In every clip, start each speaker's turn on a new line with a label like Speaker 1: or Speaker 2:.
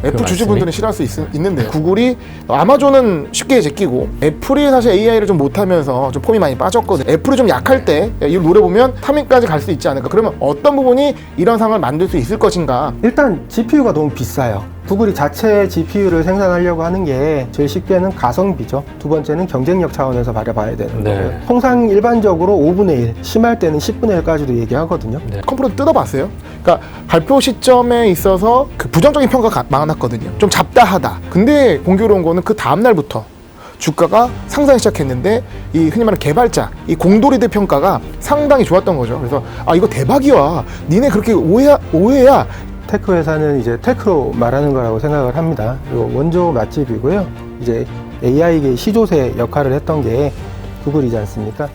Speaker 1: 애플 주주분들은 싫어할 수 있는데요. 구글이 아마존은 쉽게 제끼고 애플이 사실 AI를 좀 못하면서 좀 폼이 많이 빠졌거든요. 애플이 좀 약할 때 이걸 노려보면 3위까지 갈 수 있지 않을까. 그러면 어떤 부분이 이런 상황을 만들 수 있을 것인가.
Speaker 2: 일단 GPU가 너무 비싸요. 구글이 자체 GPU를 생산하려고 하는 게 제일 쉽게는 가성비죠. 두 번째는 경쟁력 차원에서 바라봐야 되는 거예요. 통상 일반적으로 5분의 1, 심할 때는 10분의 1까지도 얘기하거든요.
Speaker 1: 컴프로도 뜯어봤어요. 그러니까 발표 시점에 있어서 그 부정적인 평가가 많았거든요. 좀 잡다하다. 근데 공교로운 거는 그 다음날부터 주가가 상승하기 시작했는데 이 흔히 말하는 개발자, 이 공돌이들 평가가 상당히 좋았던 거죠. 그래서 아 이거 대박이야. 니네 그렇게 오해야.
Speaker 2: 테크 회사는 이제 테크로 말하는 거라고 생각을 합니다. 그리고 원조 맛집이고요. 이제 AI계 시조새 역할을 했던 게 구글이지 않습니까?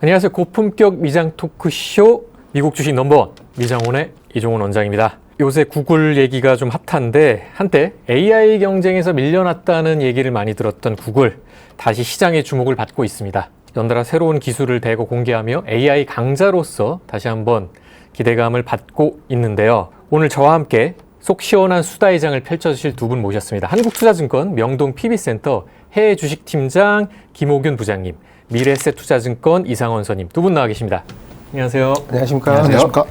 Speaker 3: 안녕하세요. 고품격 미장 토크쇼 미국 주식 넘버원 미장원의 이종훈 원장입니다. 요새 구글 얘기가 좀 핫한데 한때 AI 경쟁에서 밀려났다는 얘기를 많이 들었던 구글 다시 시장의 주목을 받고 있습니다. 연달아 새로운 기술을 대거 공개하며 AI 강자로서 다시 한번 기대감을 받고 있는데요. 오늘 저와 함께 속 시원한 수다회장을 펼쳐주실 두 분 모셨습니다. 한국투자증권 명동 PB센터 해외 주식팀장 김호균 부장님, 미래에셋투자증권 이상원 선임 두 분 나와 계십니다. 안녕하세요.
Speaker 2: 안녕하십니까.
Speaker 1: 안녕하십니까.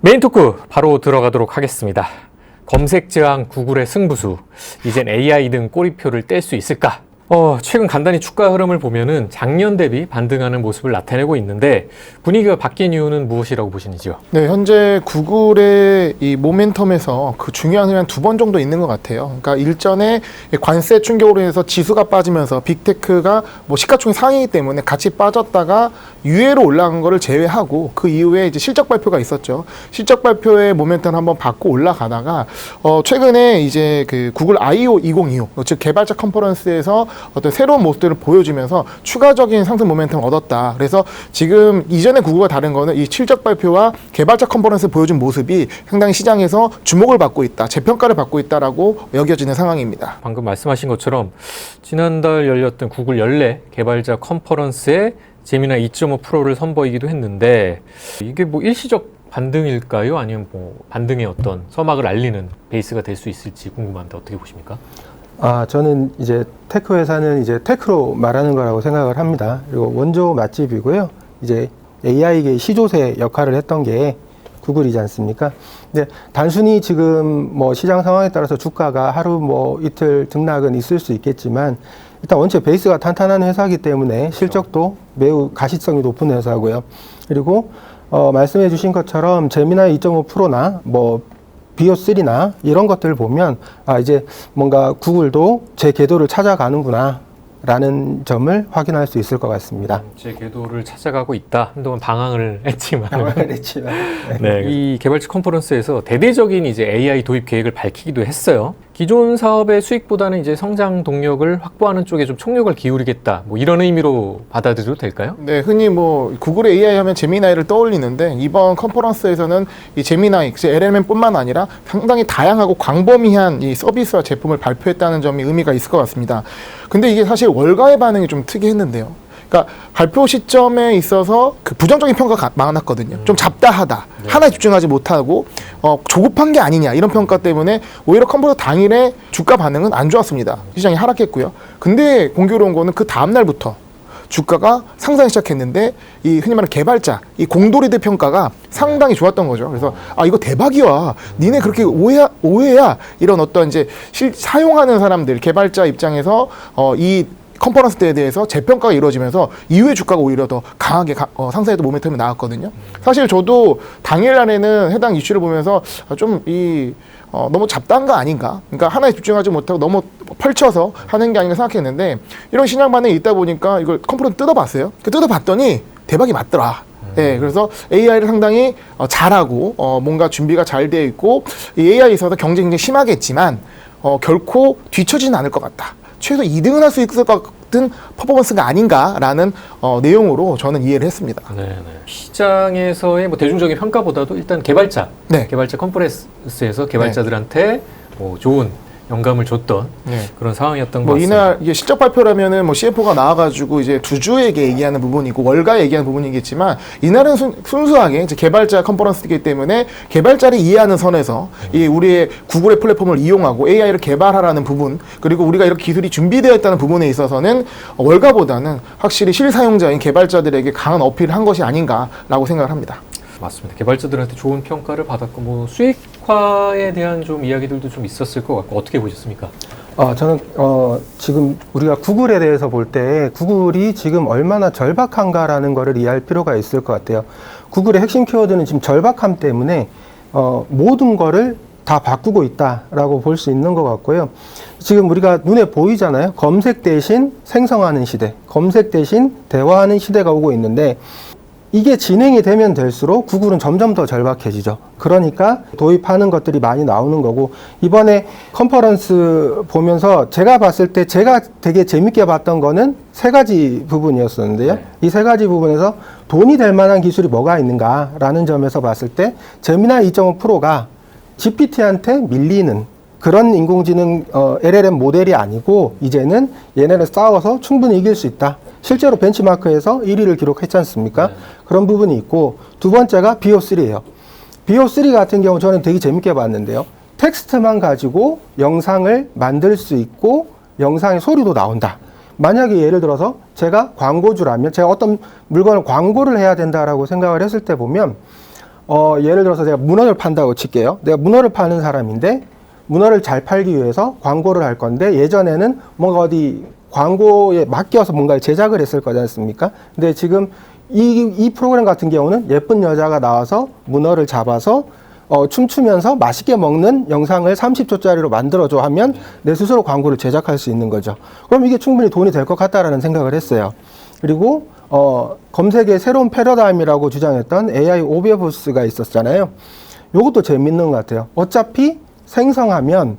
Speaker 3: 메인 토크 바로 들어가도록 하겠습니다. 검색저항 구글의 승부수, 이젠 AI 등 꼬리표를 뗄 수 있을까? 최근 간단히 주가 흐름을 보면은 작년 대비 반등하는 모습을 나타내고 있는데 분위기가 바뀐 이유는 무엇이라고 보시는지요?
Speaker 1: 네, 현재 구글의 이 모멘텀에서 그 중요한 흐름이 한 두 번 정도 있는 것 같아요. 그러니까 일전에 관세 충격으로 인해서 지수가 빠지면서 빅테크가 뭐 시가총액 상위이기 때문에 같이 빠졌다가 유예로 올라간 거를 제외하고 그 이후에 이제 실적 발표가 있었죠. 실적 발표의 모멘텀을 한번 받고 올라가다가 최근에 이제 그 구글 I/O 2025, 즉 개발자 컨퍼런스에서 어떤 새로운 모습들을 보여주면서 추가적인 상승 모멘텀을 얻었다. 그래서 지금 이전의 구글과 다른 거는 이 실적 발표와 개발자 컨퍼런스를 보여준 모습이 상당히 시장에서 주목을 받고 있다, 재평가를 받고 있다라고 여겨지는 상황입니다.
Speaker 3: 방금 말씀하신 것처럼 지난달 열렸던 구글 연례 개발자 컨퍼런스에 제미나이 2.5%를 선보이기도 했는데 이게 뭐 일시적 반등일까요? 아니면 뭐 반등의 어떤 서막을 알리는 베이스가 될 수 있을지 궁금한데 어떻게 보십니까?
Speaker 2: 저는 이제 테크 회사는 이제 테크로 말하는 거라고 생각을 합니다. 그리고 원조 맛집이고요. 이제 AI계 시조새 역할을 했던 게 구글이지 않습니까? 근데 단순히 지금 뭐 시장 상황에 따라서 주가가 하루 뭐 이틀 등락은 있을 수 있겠지만 일단 원체 베이스가 탄탄한 회사이기 때문에 실적도 매우 가시성이 높은 회사고요. 그리고 말씀해 주신 것처럼 제미나이 2.5%나 뭐 비오3나 이런 것들을 보면 이제 뭔가 구글도 제 궤도를 찾아가는구나 라는 점을 확인할 수 있을 것 같습니다.
Speaker 3: 제 궤도를 찾아가고 있다. 한동안 방황을 했지만
Speaker 2: 네.
Speaker 3: 이 개발자 컨퍼런스에서 대대적인 이제 AI 도입 계획을 밝히기도 했어요. 기존 사업의 수익보다는 이제 성장 동력을 확보하는 쪽에 좀 총력을 기울이겠다. 뭐 이런 의미로 받아들여도 될까요?
Speaker 1: 네, 흔히 뭐 구글의 AI 하면 제미나이를 떠올리는데 이번 컨퍼런스에서는 이 제미나이, LLM뿐만 아니라 상당히 다양하고 광범위한 이 서비스와 제품을 발표했다는 점이 의미가 있을 것 같습니다. 근데 이게 사실 월가의 반응이 좀 특이했는데요. 그러니까 발표 시점에 있어서 그 부정적인 평가가 많았거든요. 좀 잡다하다. 하나에 집중하지 못하고 조급한 게 아니냐 이런 평가 때문에 오히려 컨퍼런스 당일에 주가 반응은 안 좋았습니다. 시장이 하락했고요. 근데 공교로운 거는 그 다음날부터 주가가 상승하기 시작했는데 이 흔히 말하는 개발자, 이 공돌이들 평가가 상당히 좋았던 거죠. 그래서 아 이거 대박이야. 니네 그렇게 오해야. 이런 어떤 이제 사용하는 사람들, 개발자 입장에서 이 컨퍼런스 때에 대해서 재평가가 이루어지면서 이후에 주가가 오히려 더 강하게 상승해도 모멘텀이 나왔거든요. 사실 저도 당일날에는 해당 이슈를 보면서 좀 너무 잡다한 거 아닌가? 그러니까 하나에 집중하지 못하고 너무 펼쳐서 하는 게 아닌가 생각했는데 이런 시장 반응이 있다 보니까 이걸 컨퍼런스 뜯어봤어요. 뜯어봤더니 대박이 맞더라. 네, 그래서 AI를 상당히 잘하고 뭔가 준비가 잘 되어 있고 이 AI에 있어서 경쟁이 굉장히 심하겠지만 결코 뒤처지는 않을 것 같다. 최소 2등은 할 수 있을 것 같은 퍼포먼스가 아닌가라는 내용으로 저는 이해를 했습니다.
Speaker 3: 네. 시장에서의 뭐 대중적인 평가보다도 일단 개발자 컨퍼런스에서 개발자들한테 뭐 좋은 영감을 줬던
Speaker 1: 네.
Speaker 3: 그런 상황이었던 것
Speaker 1: 뭐
Speaker 3: 같습니다.
Speaker 1: 이날 이게 실적 발표라면은 뭐 CFO가 나와가지고 이제 주주에게 얘기하는 부분이고 월가에 얘기하는 부분이겠지만 이날은 순수하게 이제 개발자 컨퍼런스이기 때문에 개발자를 이해하는 선에서 이 우리의 구글의 플랫폼을 이용하고 AI를 개발하라는 부분 그리고 우리가 이렇게 기술이 준비되어 있다는 부분에 있어서는 월가보다는 확실히 실사용자인 개발자들에게 강한 어필을 한 것이 아닌가라고 생각을 합니다.
Speaker 3: 맞습니다. 개발자들한테 좋은 평가를 받았고 뭐 수익화에 대한 좀 이야기들도 좀 있었을 것 같고 어떻게 보셨습니까?
Speaker 2: 저는 지금 우리가 구글에 대해서 볼 때 구글이 지금 얼마나 절박한가라는 거를 이해할 필요가 있을 것 같아요. 구글의 핵심 키워드는 지금 절박함 때문에 모든 거를 다 바꾸고 있다라고 볼 수 있는 것 같고요. 지금 우리가 눈에 보이잖아요. 검색 대신 생성하는 시대, 검색 대신 대화하는 시대가 오고 있는데 이게 진행이 되면 될수록 구글은 점점 더 절박해지죠. 그러니까 도입하는 것들이 많이 나오는 거고 이번에 컨퍼런스 보면서 제가 봤을 때 제가 되게 재밌게 봤던 거는 세 가지 부분이었었는데요.
Speaker 3: 네.
Speaker 2: 이 세 가지 부분에서 돈이 될 만한 기술이 뭐가 있는가라는 점에서 봤을 때 제미나이 2.5 프로가 GPT한테 밀리는 그런 인공지능 LLM 모델이 아니고 이제는 얘네를 싸워서 충분히 이길 수 있다. 실제로 벤치마크에서 1위를 기록했지 않습니까?
Speaker 3: 네.
Speaker 2: 그런 부분이 있고 두 번째가 BO3예요. BO3 같은 경우 저는 되게 재밌게 봤는데요. 텍스트만 가지고 영상을 만들 수 있고 영상의 소리도 나온다. 만약에 예를 들어서 제가 광고주라면 제가 어떤 물건을 광고를 해야 된다라고 생각을 했을 때 보면 예를 들어서 제가 문어를 판다고 칠게요. 내가 문어를 파는 사람인데 문어를 잘 팔기 위해서 광고를 할 건데 예전에는 뭔가 어디 광고에 맡겨서 뭔가를 제작을 했을 거지 않습니까? 근데 지금 이 프로그램 같은 경우는 예쁜 여자가 나와서 문어를 잡아서 춤추면서 맛있게 먹는 영상을 30초짜리로 만들어줘 하면 내 스스로 광고를 제작할 수 있는 거죠. 그럼 이게 충분히 돈이 될 것 같다라는 생각을 했어요. 그리고 검색의 새로운 패러다임이라고 주장했던 AI 오버보스가 있었잖아요. 이것도 재밌는 것 같아요. 어차피 생성하면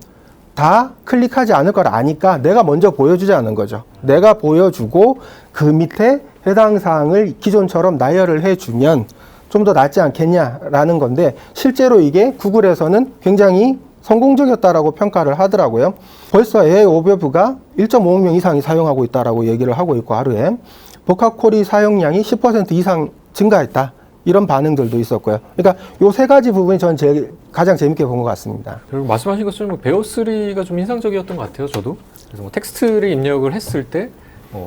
Speaker 2: 다 클릭하지 않을 걸 아니까 내가 먼저 보여주자는 거죠. 내가 보여주고 그 밑에 해당 사항을 기존처럼 나열을 해주면 좀 더 낫지 않겠냐라는 건데 실제로 이게 구글에서는 굉장히 성공적이었다라고 평가를 하더라고요. 벌써 AI 오버뷰가 1.5억 명 이상이 사용하고 있다라고 얘기를 하고 있고 하루에 보카콜이 사용량이 10% 이상 증가했다. 이런 반응들도 있었고요. 그러니까 요 세 가지 부분이 저는 가장 재밌게 본 것 같습니다.
Speaker 3: 그리고 말씀하신 것처럼 베어3가 좀 인상적이었던 것 같아요, 저도. 그래서 뭐 텍스트를 입력을 했을 때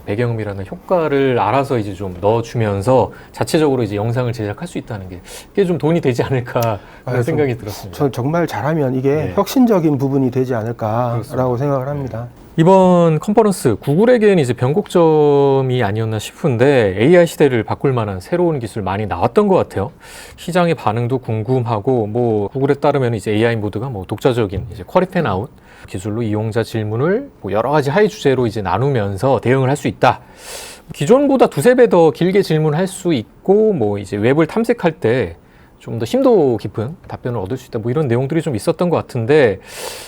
Speaker 3: 배경음이라는 효과를 알아서 이제 좀 넣어주면서 자체적으로 이제 영상을 제작할 수 있다는 게 이게 좀 돈이 되지 않을까 그런 생각이 들었습니다.
Speaker 2: 전 정말 잘하면 이게
Speaker 3: 네.
Speaker 2: 혁신적인 부분이 되지 않을까라고
Speaker 3: 그렇습니다.
Speaker 2: 생각을 합니다.
Speaker 3: 이번 컨퍼런스 구글에게는 이제 변곡점이 아니었나 싶은데 AI 시대를 바꿀 만한 새로운 기술 많이 나왔던 것 같아요. 시장의 반응도 궁금하고 뭐 구글에 따르면 이제 AI 모드가 뭐 독자적인 이제 쿼리 앤 아웃 기술로 이용자 질문을 뭐 여러 가지 하위 주제로 이제 나누면서 대응을 할 수 있다. 기존보다 두세 배 더 길게 질문할 수 있고 뭐 이제 웹을 탐색할 때 좀 더 심도 깊은 답변을 얻을 수 있다. 뭐 이런 내용들이 좀 있었던 것 같은데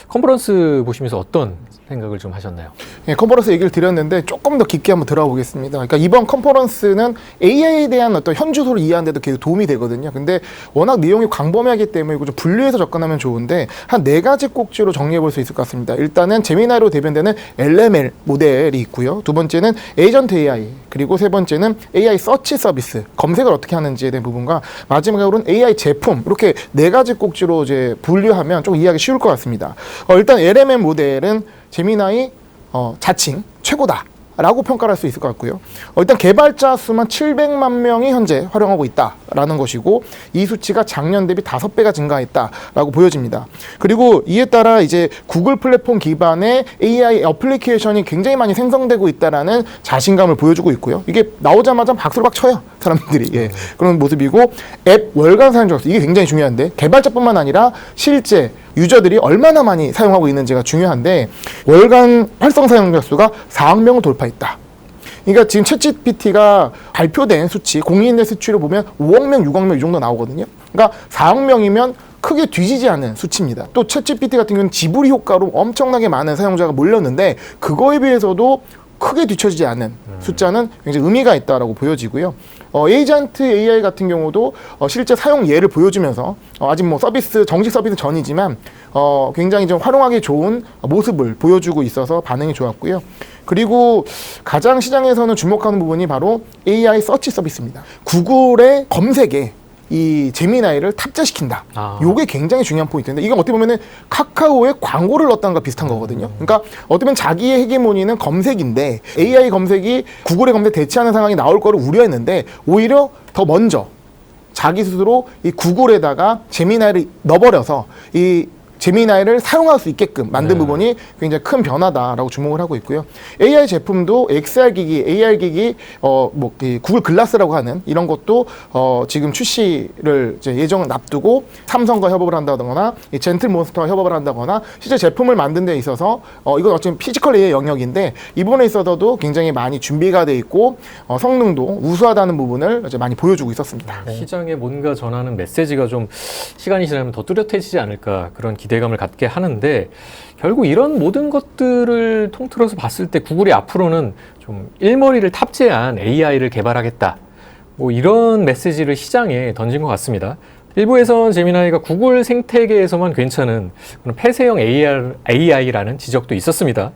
Speaker 3: 컨퍼런스 보시면서 어떤 생각을 좀 하셨나요?
Speaker 1: 예, 컨퍼런스 얘기를 드렸는데 조금 더 깊게 한번 들어가 보겠습니다. 그러니까 이번 컨퍼런스는 AI에 대한 어떤 현주소를 이해하는 데도 계속 도움이 되거든요. 근데 워낙 내용이 광범위하기 때문에 이거 좀 분류해서 접근하면 좋은데 한 네 가지 꼭지로 정리해 볼 수 있을 것 같습니다. 일단은 제미나이로 대변되는 LML 모델이 있고요. 두 번째는 에이전트 AI, 그리고 세 번째는 AI 서치 서비스, 검색을 어떻게 하는지에 대한 부분과 마지막으로는 AI 제품, 이렇게 네 가지 꼭지로 이제 분류하면 좀 이해하기 쉬울 것 같습니다. 일단 LML 모델은 제미나이 자칭 최고다 라고 평가를 할 수 있을 것 같고요. 일단 개발자 수만 700만 명이 현재 활용하고 있다라는 것이고 이 수치가 작년 대비 5배가 증가했다라고 보여집니다. 그리고 이에 따라 이제 구글 플랫폼 기반의 AI 어플리케이션이 굉장히 많이 생성되고 있다라는 자신감을 보여주고 있고요. 이게 나오자마자 박수를 막 쳐요, 사람들이. 예, 그런 모습이고 앱 월간 사용자 수, 이게 굉장히 중요한데 개발자뿐만 아니라 실제 유저들이 얼마나 많이 사용하고 있는지가 중요한데 월간 활성 사용자 수가 4억 명을 돌파했다. 그러니까 지금 챗GPT가 발표된 수치, 공인된 수치로 보면 5억 명, 6억 명 이 정도 나오거든요. 그러니까 4억 명이면 크게 뒤지지 않는 수치입니다. 또 챗GPT 같은 경우는 지브리 효과로 엄청나게 많은 사용자가 몰렸는데 그거에 비해서도 크게 뒤처지지 않은 숫자는 굉장히 의미가 있다라고 보여지고요. 에이전트 AI 같은 경우도 실제 사용 예를 보여주면서 아직 뭐 정식 서비스 전이지만 굉장히 좀 활용하기 좋은 모습을 보여주고 있어서 반응이 좋았고요. 그리고 가장 시장에서는 주목하는 부분이 바로 AI 서치 서비스입니다. 구글의 검색에 이 제미나이를 탑재시킨다. 요게 굉장히 중요한 포인트인데, 이건 어떻게 보면은 카카오의 광고를 넣었다는 거 비슷한 거거든요. 그러니까 어떻게 보면 자기의 헤게모니는 검색인데 AI 검색이 구글의 검색 대체하는 상황이 나올 거를 우려했는데, 오히려 더 먼저 자기 스스로 이 구글에다가 제미나이를 넣어버려서 이 제미나이를 사용할 수 있게끔 만든 부분이 굉장히 큰 변화다라고 주목을 하고 있고요. AI 제품도 XR 기기, AR 기기, 이 구글 글라스라고 하는 이런 것도 지금 출시를 이제 예정을 앞두고 삼성과 협업을 한다거나 이 젠틀몬스터와 협업을 한다거나 실제 제품을 만든 데 있어서 이건 어쩌면 피지컬 AI 영역인데 이 부분에 있어서도 굉장히 많이 준비가 돼 있고 성능도 우수하다는 부분을 이제 많이 보여주고 있었습니다.
Speaker 3: 시장에 뭔가 전하는 메시지가 좀 시간이 지나면 더 뚜렷해지지 않을까, 그런 기대감을 갖게 하는데, 결국 이런 모든 것들을 통틀어서 봤을 때 구글이 앞으로는 좀 일머리를 탑재한 AI를 개발하겠다, 뭐 이런 메시지를 시장에 던진 것 같습니다. 일부에선 제미나이가 구글 생태계에서만 괜찮은 그런 폐쇄형 AI라는 지적도 있었습니다.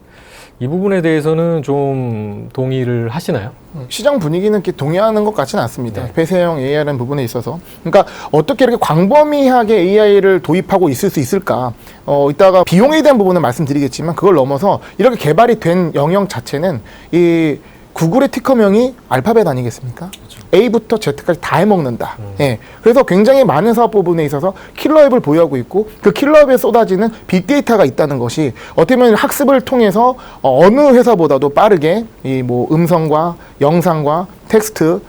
Speaker 3: 이 부분에 대해서는 좀 동의를 하시나요?
Speaker 1: 시장 분위기는 이렇게 동의하는 것 같지는 않습니다. 폐쇄형 AI라는 부분에 있어서. 그러니까 어떻게 이렇게 광범위하게 AI를 도입하고 있을 수 있을까? 이따가 비용에 대한 부분은 말씀드리겠지만, 그걸 넘어서 이렇게 개발이 된 영역 자체는 이 구글의 티커명이 알파벳 아니겠습니까? 그렇죠. A부터 Z까지 다 해먹는다. 예. 그래서 굉장히 많은 사업 부분에 있어서 킬러앱을 보유하고 있고, 그 킬러앱에 쏟아지는 빅데이터가 있다는 것이 어떻게 보면 학습을 통해서 어느 회사보다도 빠르게 이 뭐 음성과 영상과 텍스트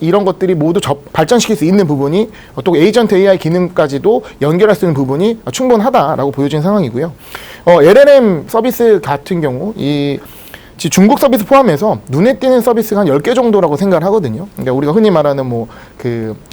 Speaker 1: 이런 것들이 모두 발전시킬 수 있는 부분이, 또 에이전트 AI 기능까지도 연결할 수 있는 부분이 충분하다라고 보여진 상황이고요. LLM 서비스 같은 경우 중국 서비스 포함해서 눈에 띄는 서비스가 한 10개 정도라고 생각을 하거든요. 그러니까 우리가 흔히 말하는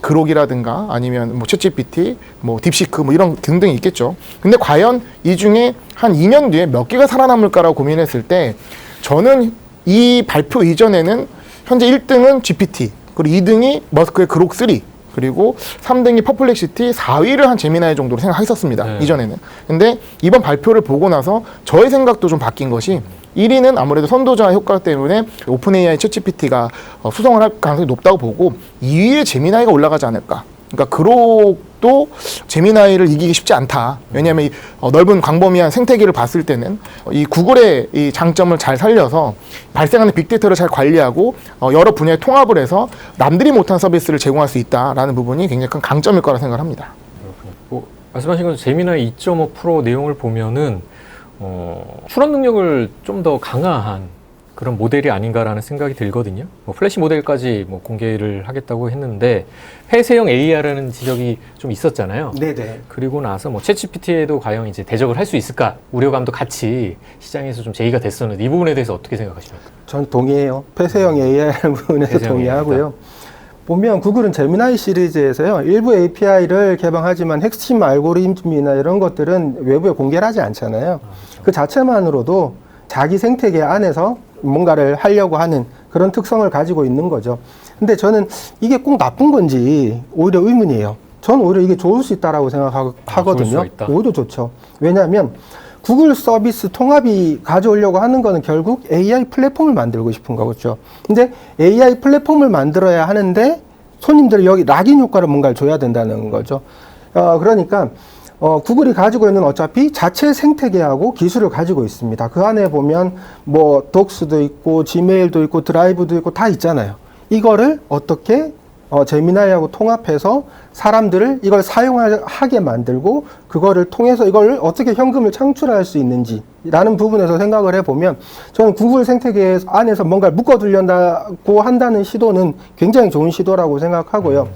Speaker 1: 그록이라든가 아니면 챗GPT, 딥시크 이런 등등이 있겠죠. 근데 과연 이 중에 한 2년 뒤에 몇 개가 살아남을까라고 고민했을 때, 저는 이 발표 이전에는 현재 1등은 GPT, 그리고 2등이 머스크의 그록 3, 그리고 3등이 퍼플렉시티, 4위를 한 제미나이 정도로 생각했었습니다. 이전에는. 근데 이번 발표를 보고 나서 저의 생각도 좀 바뀐 것이, 1위는 아무래도 선도자 효과 때문에 오픈 AI 챗GPT가 수성을 할 가능성이 높다고 보고, 2위에 제미나이가 올라가지 않을까. 그러니까 그록도 제미나이를 이기기 쉽지 않다. 왜냐하면 이 넓은 광범위한 생태계를 봤을 때는 이 구글의 이 장점을 잘 살려서 발생하는 빅데이터를 잘 관리하고 여러 분야에 통합을 해서 남들이 못한 서비스를 제공할 수 있다라는 부분이 굉장히 큰 강점일 거라 생각을 합니다.
Speaker 3: 말씀하신 것처럼 제미나이 2.5 내용을 보면은 추론 능력을 좀 더 강화한 그런 모델이 아닌가라는 생각이 들거든요. 플래시 모델까지 공개를 하겠다고 했는데, 폐쇄형 AI라는 지적이 좀 있었잖아요.
Speaker 2: 네네.
Speaker 3: 그리고 나서 챗GPT에도 과연 이제 대적을 할 수 있을까 우려감도 같이 시장에서 좀 제기가 됐었는데, 이 부분에 대해서 어떻게 생각하십니까?
Speaker 2: 전 동의해요. 폐쇄형 AI라는 부분에서 동의하고요. 보면 구글은 제미나이 시리즈에서요, 일부 API를 개방하지만 핵심 알고리즘이나 이런 것들은 외부에 공개를 하지 않잖아요. 그렇죠. 그 자체만으로도 자기 생태계 안에서 뭔가를 하려고 하는 그런 특성을 가지고 있는 거죠. 근데 저는 이게 꼭 나쁜 건지 오히려 의문이에요. 저는 오히려 이게 좋을 수 있다라고 생각하거든요. 오히려 좋죠. 왜냐하면 구글 서비스 통합이 가져오려고 하는 거는 결국 AI 플랫폼을 만들고 싶은 거겠죠. 근데 AI 플랫폼을 만들어야 하는데 손님들 여기 락인 효과를 뭔가를 줘야 된다는 거죠. 그러니까 구글이 가지고 있는 어차피 자체 생태계하고 기술을 가지고 있습니다. 그 안에 보면 독스도 있고 지메일도 있고 드라이브도 있고 다 있잖아요. 이거를 어떻게 제미나이하고 통합해서 사람들을 이걸 사용하게 만들고, 그거를 통해서 이걸 어떻게 현금을 창출할 수 있는지라는 부분에서 생각을 해보면, 저는 구글 생태계 안에서 뭔가를 묶어두려고 한다는 시도는 굉장히 좋은 시도라고 생각하고요.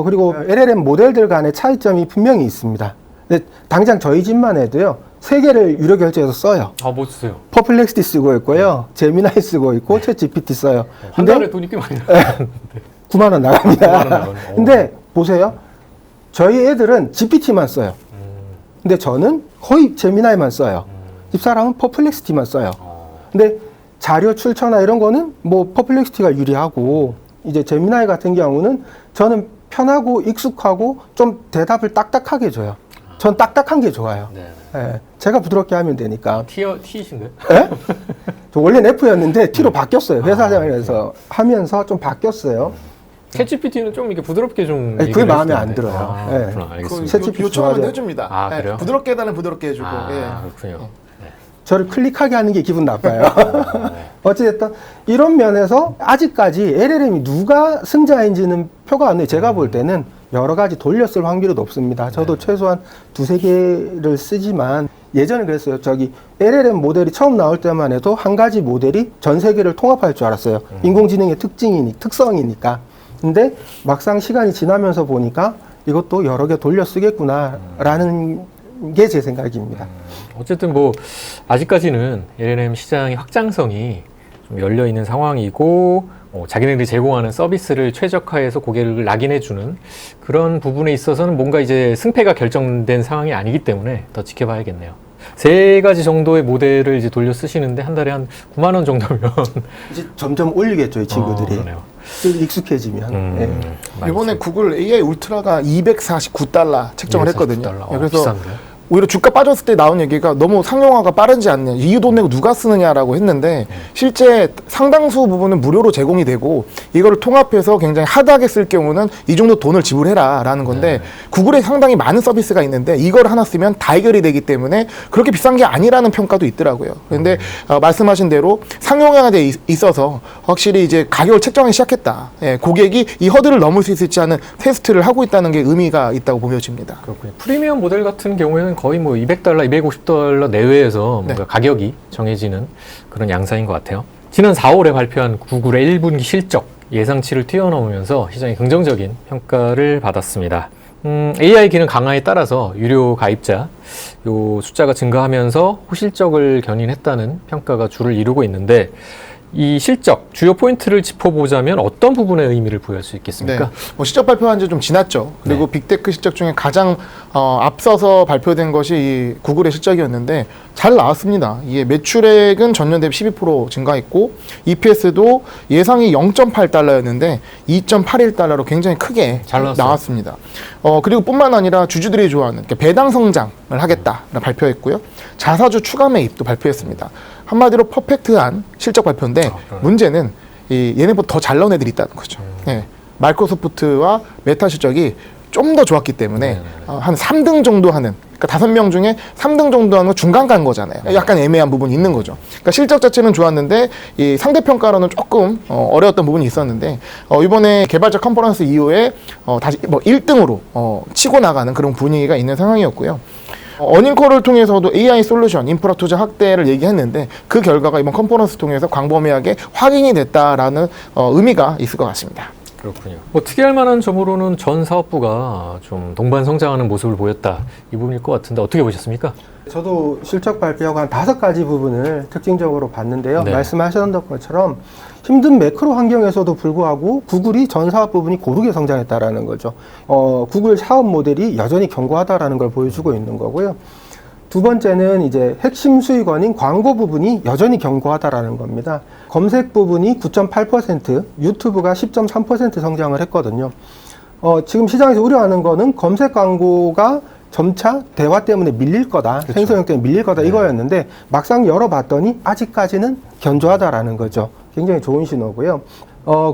Speaker 2: 그리고 LLM 모델들 간의 차이점이 분명히 있습니다. 근데 당장 저희 집만 해도요, 3개를 유료 결제해서 써요.
Speaker 3: 뭐 쓰세요?
Speaker 2: 퍼플렉시티 쓰고 있고요, 제미나이 쓰고 있고, 챗GPT 써요.
Speaker 3: 한 달에 돈이 꽤 많이 나가는데.
Speaker 2: 9만 원 나갑니다. 근데 보세요. 저희 애들은 GPT만 써요. 근데 저는 거의 제미나이만 써요. 집사람은 퍼플렉시티만 써요. 근데 자료 출처나 이런 거는 퍼플렉시티가 유리하고, 이제 제미나이 같은 경우는 저는 편하고 익숙하고 좀 대답을 딱딱하게 줘요. 전 딱딱한 게 좋아요.
Speaker 3: 네.
Speaker 2: 예, 제가 부드럽게 하면 되니까.
Speaker 3: T이신가요?
Speaker 2: 예? 저 원래는 F였는데 T로 바뀌었어요. 회사 생활에서 하면서 좀 바뀌었어요.
Speaker 3: 챗GPT는 좀 이렇게 부드럽게 좀.
Speaker 2: 그게
Speaker 3: 얘기를
Speaker 2: 마음에 안
Speaker 3: 해주던데.
Speaker 2: 들어요.
Speaker 3: 아,
Speaker 2: 예.
Speaker 3: 그렇구나. 알겠습니다.
Speaker 2: 챗GPT
Speaker 1: 요청하면
Speaker 2: 좋아하죠.
Speaker 1: 해줍니다.
Speaker 3: 아,
Speaker 1: 예,
Speaker 3: 그래요?
Speaker 1: 부드럽게 해달라면 부드럽게 해주고.
Speaker 3: 아,
Speaker 1: 예.
Speaker 3: 그렇군요.
Speaker 2: 저를 클릭하게 하는 게 기분 나빠요. 어찌됐든 이런 면에서 아직까지 LLM이 누가 승자인지는 표가 안 나요. 제가 볼 때는 여러 가지 돌렸을 확률이 높습니다. 저도 최소한 2-3개를 쓰지만 예전에 그랬어요. 저기 LLM 모델이 처음 나올 때만 해도 한 가지 모델이 전 세계를 통합할 줄 알았어요. 인공지능의 특성이니까. 근데 막상 시간이 지나면서 보니까 이것도 여러 개 돌려 쓰겠구나라는 게 제 생각입니다.
Speaker 3: 어쨌든 뭐 아직까지는 LLM 시장의 확장성이 좀 열려 있는 상황이고 자기네들이 제공하는 서비스를 최적화해서 고객을 낙인해주는 그런 부분에 있어서는 뭔가 이제 승패가 결정된 상황이 아니기 때문에 더 지켜봐야겠네요. 3가지 정도의 모델을 이제 돌려 쓰시는데 한 달에 한 9만 원 정도면
Speaker 2: 이제 점점 올리겠죠, 이 친구들이.
Speaker 3: 그러네요.
Speaker 2: 좀 익숙해지면. 예.
Speaker 1: 이번에 구글 AI 울트라가 $249 책정을 했거든요.
Speaker 3: $249.
Speaker 1: 예, 그래서
Speaker 3: 비싼데요?
Speaker 1: 오히려 주가 빠졌을 때 나온 얘기가 너무 상용화가 빠르지 않냐, 이 돈 내고 누가 쓰느냐라고 했는데 실제 상당수 부분은 무료로 제공이 되고 이거를 통합해서 굉장히 하드하게 쓸 경우는 이 정도 돈을 지불해라 라는 건데 구글에 상당히 많은 서비스가 있는데 이걸 하나 쓰면 다 해결이 되기 때문에 그렇게 비싼 게 아니라는 평가도 있더라고요. 그런데 말씀하신 대로 상용화가 돼 있어서 확실히 이제 가격을 책정하기 시작했다. 예, 고객이 이 허들을 넘을 수 있을지 하는 테스트를 하고 있다는 게 의미가 있다고 보여집니다.
Speaker 3: 그렇군요. 프리미엄 모델 같은 경우에는 거의 뭐 $200, $250 내외에서 뭔가 가격이 정해지는 그런 양상인 것 같아요. 지난 4월에 발표한 구글의 1분기 실적 예상치를 뛰어넘으면서 시장이 긍정적인 평가를 받았습니다. AI 기능 강화에 따라서 유료 가입자 요 숫자가 증가하면서 호실적을 견인했다는 평가가 주를 이루고 있는데 이 실적 주요 포인트를 짚어보자면 어떤 부분에 의미를 부여할 수 있겠습니까?
Speaker 1: 네. 뭐 실적 발표한 지 좀 지났죠. 그리고 빅테크 실적 중에 가장 앞서서 발표된 것이 이 구글의 실적이었는데 잘 나왔습니다. 이게 매출액은 전년 대비 12% 증가했고 EPS도 예상이 0.8달러였는데 2.81달러로 굉장히 크게
Speaker 3: 잘 나왔어요.
Speaker 1: 나왔습니다. 그리고 뿐만 아니라 주주들이 좋아하는 배당 성장을 하겠다 발표했고요. 자사주 추가 매입도 발표했습니다. 한마디로 퍼펙트한 실적 발표인데 문제는 얘네보다 더 잘 나온 애들이 있다는 거죠. 네. 마이크로소프트와 메타 실적이 좀 더 좋았기 때문에 한 3등 정도 하는, 그러니까 5명 중에 3등 정도 하는 거 중간 간 거잖아요. 약간 애매한 부분이 있는 거죠. 그러니까 실적 자체는 좋았는데 이 상대평가로는 조금 어려웠던 부분이 있었는데 이번에 개발자 컨퍼런스 이후에 다시 뭐 1등으로 치고 나가는 그런 분위기가 있는 상황이었고요. 어닝콜을 통해서도 AI 솔루션, 인프라 투자 확대를 얘기했는데 그 결과가 이번 컨퍼런스 통해서 광범위하게 확인이 됐다라는 의미가 있을 것 같습니다.
Speaker 3: 그렇군요. 뭐 특이할 만한 점으로는 전 사업부가 좀 동반 성장하는 모습을 보였다 이 부분일 것 같은데 어떻게 보셨습니까?
Speaker 2: 저도 실적 발표하고 한 5가지 부분을 특징적으로 봤는데요.
Speaker 3: 네.
Speaker 2: 말씀하셨던 것처럼 힘든 매크로 환경에서도 불구하고 구글이 전 사업 부분이 고르게 성장했다라는 거죠. 구글 사업 모델이 여전히 견고하다라는 걸 보여주고 있는 거고요. 두 번째는 이제 핵심 수익원인 광고 부분이 여전히 견고하다라는 겁니다. 검색 부분이 9.8%, 유튜브가 10.3% 성장을 했거든요. 지금 시장에서 우려하는 거는 검색 광고가 점차 대화 때문에 밀릴 거다,
Speaker 3: 그렇죠.
Speaker 2: 생성형 때문에 밀릴 거다 이거였는데 막상 열어봤더니 아직까지는 견조하다라는 거죠. 굉장히 좋은 신호고요.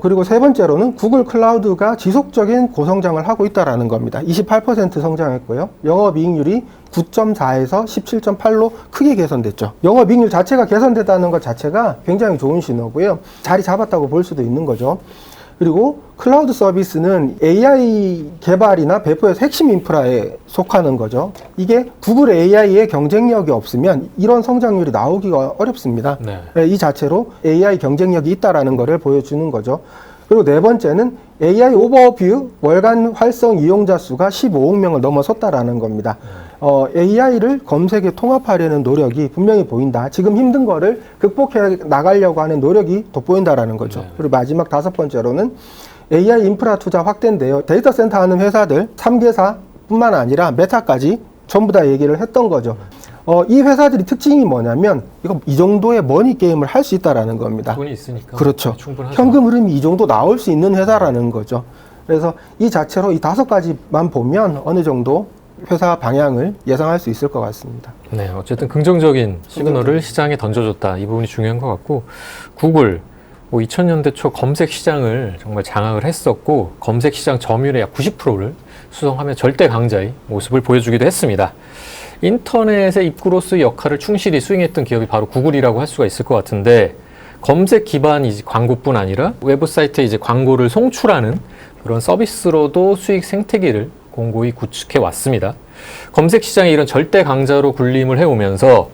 Speaker 2: 그리고 세 번째로는 구글 클라우드가 지속적인 고성장을 하고 있다라는 겁니다. 28% 성장했고요. 영업이익률이 9.4에서 17.8로 크게 개선됐죠. 영업이익률 자체가 개선됐다는 것 자체가 굉장히 좋은 신호고요. 자리 잡았다고 볼 수도 있는 거죠. 그리고 클라우드 서비스는 AI 개발이나 배포에서 핵심 인프라에 속하는 거죠. 이게 구글 AI의 경쟁력이 없으면 이런 성장률이 나오기가 어렵습니다.
Speaker 3: 네.
Speaker 2: 이 자체로 AI 경쟁력이 있다라는 것을 보여주는 거죠. 그리고 네 번째는 AI 오버뷰 월간 활성 이용자 수가 15억 명을 넘어섰다라는 겁니다. AI를 검색에 통합하려는 노력이 분명히 보인다. 지금 힘든 거를 극복해 나가려고 하는 노력이 돋보인다라는 거죠.
Speaker 3: 네.
Speaker 2: 그리고 마지막 5번째로는 AI 인프라 투자 확대인데요. 데이터 센터 하는 회사들 3개사뿐만 아니라 메타까지 전부 다 얘기를 했던 거죠. 이 회사들이 특징이 뭐냐면 이 정도의 머니 게임을 할 수 있다라는 겁니다.
Speaker 3: 돈이 있으니까.
Speaker 2: 그렇죠.
Speaker 3: 충분하죠.
Speaker 2: 현금 흐름이 이 정도 나올 수 있는 회사라는 거죠. 그래서 이 자체로 이 5가지만 보면 어느 정도 회사 방향을 예상할 수 있을 것 같습니다.
Speaker 3: 네, 어쨌든 긍정적인 시그널을 시장에 던져줬다. 이 부분이 중요한 것 같고, 구글, 2000년대 초 검색 시장을 정말 장악을 했었고, 검색 시장 점유율의 약 90%를 수성하며 절대 강자의 모습을 보여주기도 했습니다. 인터넷의 입구로서의 역할을 충실히 수행했던 기업이 바로 구글이라고 할 수가 있을 것 같은데, 검색 기반 이제 광고뿐 아니라 외부 사이트에 이제 광고를 송출하는 그런 서비스로도 수익 생태계를 공고히 구축해 왔습니다. 검색 시장의 이런 절대 강자로 군림을 해오면서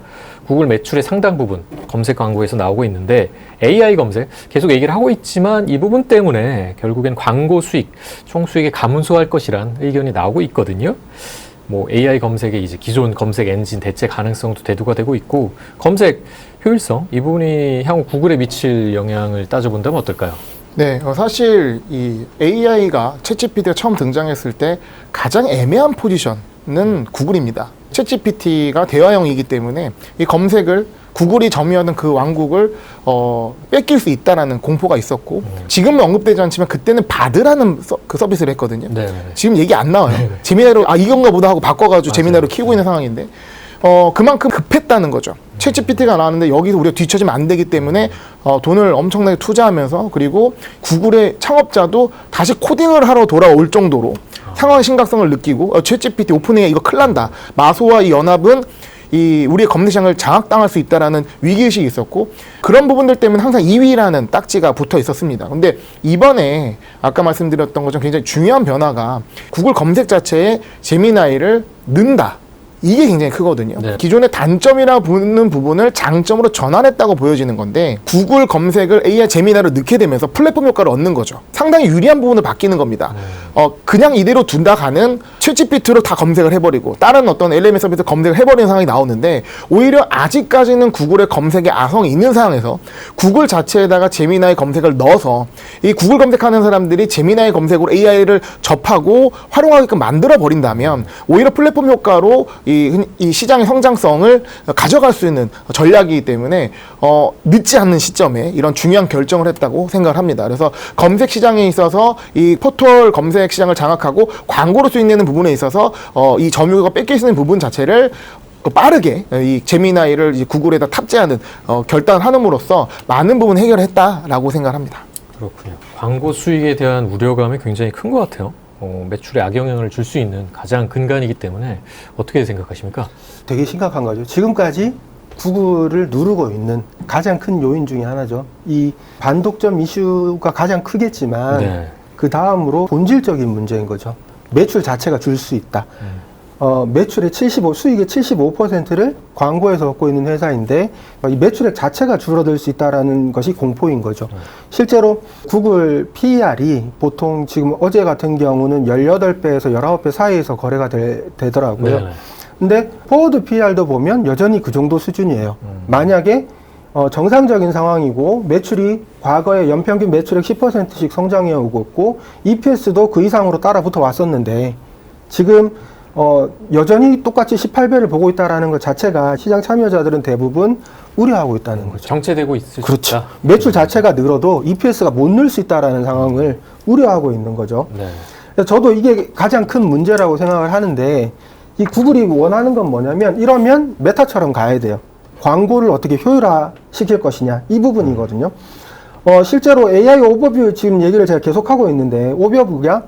Speaker 3: 구글 매출의 상당 부분 검색 광고에서 나오고 있는데, AI 검색 계속 얘기를 하고 있지만 이 부분 때문에 결국엔 광고 수익, 총 수익에 감소할 것이란 의견이 나오고 있거든요. AI 검색의 이제 기존 검색 엔진 대체 가능성도 대두가 되고 있고, 검색 효율성 이 부분이 향후 구글에 미칠 영향을 따져본다면 어떨까요?
Speaker 1: 네, 사실 이 AI가 챗GPT가 처음 등장했을 때 가장 애매한 포지션은 구글입니다. 챗GPT가 대화형이기 때문에 이 검색을 구글이 점유하던 그 왕국을 뺏길 수 있다라는 공포가 있었고, 지금은 언급되지 않지만 그때는 바드라는 그 서비스를 했거든요.
Speaker 3: 네.
Speaker 1: 지금 얘기 안 나와요. 제미나이로 이건가 보다 하고 바꿔가지고 제미나이로 키우고 있는 상황인데, 그만큼 급했다는 거죠. 챗GPT가 나왔는데 여기서 우리가 뒤처지면 안 되기 때문에 돈을 엄청나게 투자하면서, 그리고 구글의 창업자도 다시 코딩을 하러 돌아올 정도로 상황의 심각성을 느끼고, 챗GPT 오픈 AI 이거 큰일 난다. 마소와 이 연합은 이 우리의 검색시장을 장악당할 수 있다라는 위기의식이 있었고, 그런 부분들 때문에 항상 2위라는 딱지가 붙어 있었습니다. 근데 이번에 아까 말씀드렸던 것처럼 굉장히 중요한 변화가 구글 검색 자체에 제미나이를 넣는다. 이게 굉장히 크거든요.
Speaker 3: 네.
Speaker 1: 기존의 단점이라 보는 부분을 장점으로 전환했다고 보여지는 건데, 구글 검색을 AI 제미나이로 넣게 되면서 플랫폼 효과를 얻는 거죠. 상당히 유리한 부분을 바뀌는 겁니다. 그냥 이대로 둔다 가는 챗GPT로 다 검색을 해버리고 다른 어떤 LLM 서비스 검색을 해버리는 상황이 나오는데, 오히려 아직까지는 구글의 검색에 아성이 있는 상황에서 구글 자체에다가 제미나이 검색을 넣어서 이 구글 검색하는 사람들이 제미나이 검색으로 AI를 접하고 활용하게끔 만들어 버린다면, 오히려 플랫폼 효과로 이 시장의 성장성을 가져갈 수 있는 전략이기 때문에 늦지 않는 시점에 이런 중요한 결정을 했다고 생각을 합니다. 그래서 검색 시장에 있어서 이 포털 검색 시장을 장악하고 광고로 수익 내는 부분에 있어서 이 점유가 뺏길 수 있는 부분 자체를 빠르게 이 제미나이를 이제 구글에다 탑재하는 결단을 함으로써 많은 부분 해결했다라고 생각합니다.
Speaker 3: 그렇군요. 광고 수익에 대한 우려감이 굉장히 큰 것 같아요. 매출에 악영향을 줄 수 있는 가장 근간이기 때문에 어떻게 생각하십니까?
Speaker 2: 되게 심각한 거죠. 지금까지 구글을 누르고 있는 가장 큰 요인 중에 하나죠. 이 반독점 이슈가 가장 크겠지만,
Speaker 3: 네.
Speaker 2: 그 다음으로 본질적인 문제인 거죠. 매출 자체가 줄 수 있다. 매출의 수익의 75%를 광고에서 얻고 있는 회사인데, 이 매출액 자체가 줄어들 수 있다는 것이 공포인 거죠. 실제로 구글 PER이 보통 지금 어제 같은 경우는 18배에서 19배 사이에서 거래가 되더라고요.
Speaker 3: 네.
Speaker 2: 근데 포워드 PER도 보면 여전히 그 정도 수준이에요. 만약에 정상적인 상황이고 매출이 과거에 연평균 매출액 10%씩 성장해 오고 있고 EPS도 그 이상으로 따라 붙어 왔었는데, 지금 여전히 똑같이 18배를 보고 있다는 것 자체가 시장 참여자들은 대부분 우려하고 있다는 거죠.
Speaker 3: 정체되고 있을
Speaker 2: 그렇죠.
Speaker 3: 수 있다.
Speaker 2: 매출 자체가 늘어도 EPS가 못 늘 수 있다는 상황을 우려하고 있는 거죠.
Speaker 3: 네.
Speaker 2: 그래서 저도 이게 가장 큰 문제라고 생각을 하는데, 이 구글이 원하는 건 뭐냐면, 이러면 메타처럼 가야 돼요. 광고를 어떻게 효율화 시킬 것이냐, 이 부분이거든요. 실제로 AI 오버뷰 지금 얘기를 제가 계속하고 있는데, 오버뷰가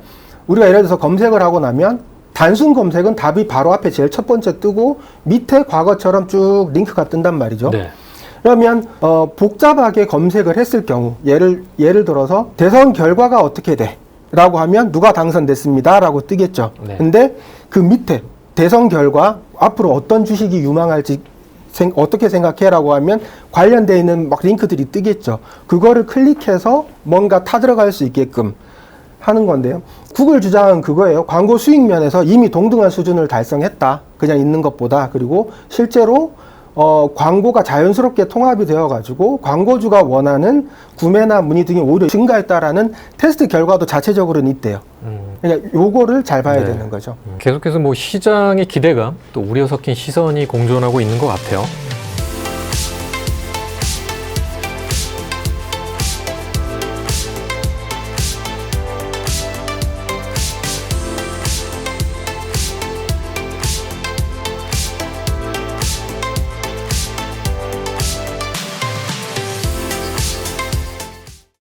Speaker 2: 우리가 예를 들어서 검색을 하고 나면 단순 검색은 답이 바로 앞에 제일 첫 번째 뜨고 밑에 과거처럼 쭉 링크가 뜬단 말이죠.
Speaker 3: 네.
Speaker 2: 그러면 복잡하게 검색을 했을 경우, 예를 들어서 대선 결과가 어떻게 돼? 라고 하면 누가 당선됐습니다 라고 뜨겠죠.
Speaker 3: 네.
Speaker 2: 근데 그 밑에 대선 결과 앞으로 어떤 주식이 유망할지 어떻게 생각해? 라고 하면 관련되어 있는 막 링크들이 뜨겠죠. 그거를 클릭해서 뭔가 타들어갈 수 있게끔 하는 건데요. 구글 주장은 그거예요. 광고 수익 면에서 이미 동등한 수준을 달성했다. 그냥 있는 것보다. 그리고 실제로 광고가 자연스럽게 통합이 되어가지고 광고주가 원하는 구매나 문의 등이 오히려 증가했다라는 테스트 결과도 자체적으로는 있대요. 그러니까 요거를 잘 봐야
Speaker 3: 네.
Speaker 2: 되는 거죠.
Speaker 3: 계속해서 뭐 시장의 기대감 또 우려 섞인 시선이 공존하고 있는 것 같아요.